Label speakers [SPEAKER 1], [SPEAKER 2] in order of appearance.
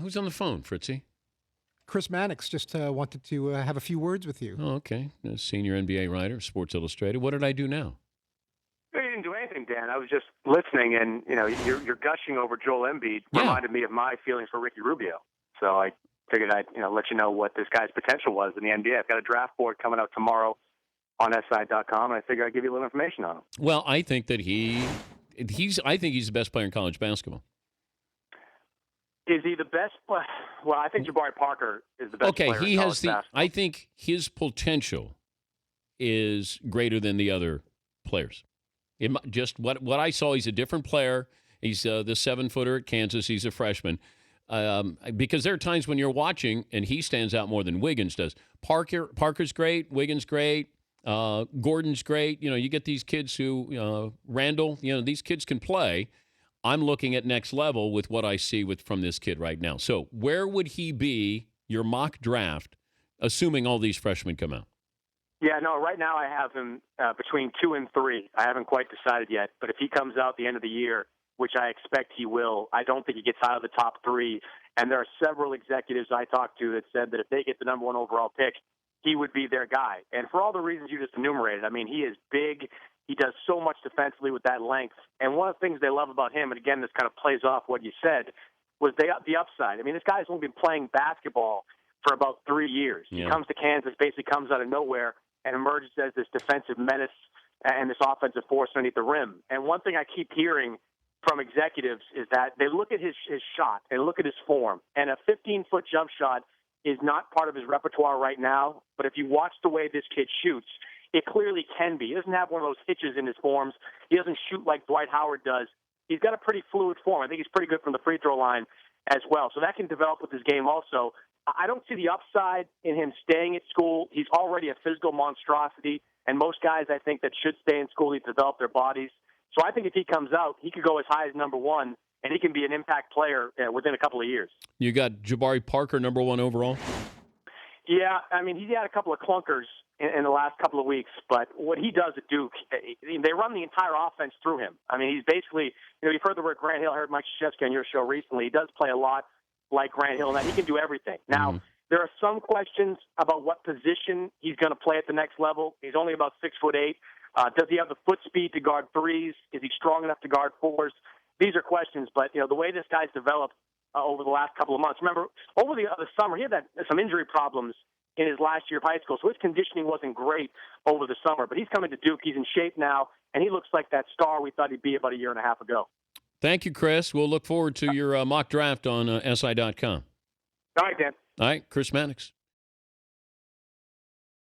[SPEAKER 1] Who's on the phone, Fritzy?
[SPEAKER 2] Chris Mannix just wanted to have a few words with you.
[SPEAKER 1] Oh, okay. A senior NBA writer, Sports Illustrated. What did I do now?
[SPEAKER 3] You didn't do anything, Dan. I was just listening, and you're gushing over Joel Embiid.
[SPEAKER 1] Yeah.
[SPEAKER 3] Reminded me of my feelings for Ricky Rubio. So I figured I'd let you know what this guy's potential was in the NBA. I've got a draft board coming out tomorrow on SI.com, and I figure I'd give you a little information on him.
[SPEAKER 1] Well, I think that he's the best player in college basketball.
[SPEAKER 3] Is he the best? Well, I think Jabari Parker is the best player in college basketball.
[SPEAKER 1] I think his potential is greater than the other players. Just what I saw, he's a different player. He's the 7-footer at Kansas. He's a freshman. Because there are times when you're watching and he stands out more than Wiggins does. Parker's great. Wiggins great. Gordon's great. You get these kids who Randall. These kids can play. I'm looking at next level with what I see from this kid right now. So where would he be, your mock draft, assuming all these freshmen come out?
[SPEAKER 3] Yeah, no, right now I have him between 2 and 3. I haven't quite decided yet. But if he comes out at the end of the year, which I expect he will, I don't think he gets out of the top 3. And there are several executives I talked to that said that if they get the number 1 overall pick, he would be their guy. And for all the reasons you just enumerated, I mean, he is big. He does so much defensively with that length. And one of the things they love about him, and again, this kind of plays off what you said, was the upside. I mean, this guy's only been playing basketball for about 3 years. Yeah. He comes to Kansas, basically comes out of nowhere, and emerges as this defensive menace and this offensive force underneath the rim. And one thing I keep hearing from executives is that they look at his shot, they look at his form, and a 15-foot jump shot is not part of his repertoire right now. But if you watch the way this kid shoots, it clearly can be. He doesn't have one of those hitches in his forms. He doesn't shoot like Dwight Howard does. He's got a pretty fluid form. I think he's pretty good from the free throw line as well. So that can develop with his game also. I don't see the upside in him staying at school. He's already a physical monstrosity, and most guys I think that should stay in school need to develop their bodies. So I think if he comes out, he could go as high as number 1, and he can be an impact player within a couple of years. You
[SPEAKER 1] got Jabari Parker, number 1 overall?
[SPEAKER 3] Yeah, I mean, he's had a couple of clunkers in the last couple of weeks, but what he does at Duke, they run the entire offense through him. I mean, he's basically, you've heard the word Grant Hill. I heard Mike Krzyzewski on your show recently. He does play a lot like Grant Hill, and that he can do everything. Now, there are some questions about what position he's going to play at the next level. He's only about 6'8". Does he have the foot speed to guard threes? Is he strong enough to guard fours? These are questions, but the way this guy's developed over the last couple of months. Remember, over the summer, he had some injury problems in his last year of high school, so his conditioning wasn't great over the summer. But he's coming to Duke. He's in shape now, and he looks like that star we thought he'd be about a year and a half ago.
[SPEAKER 1] Thank you, Chris. We'll look forward to your mock draft on SI.com.
[SPEAKER 3] All right, Dan.
[SPEAKER 1] All right, Chris Mannix.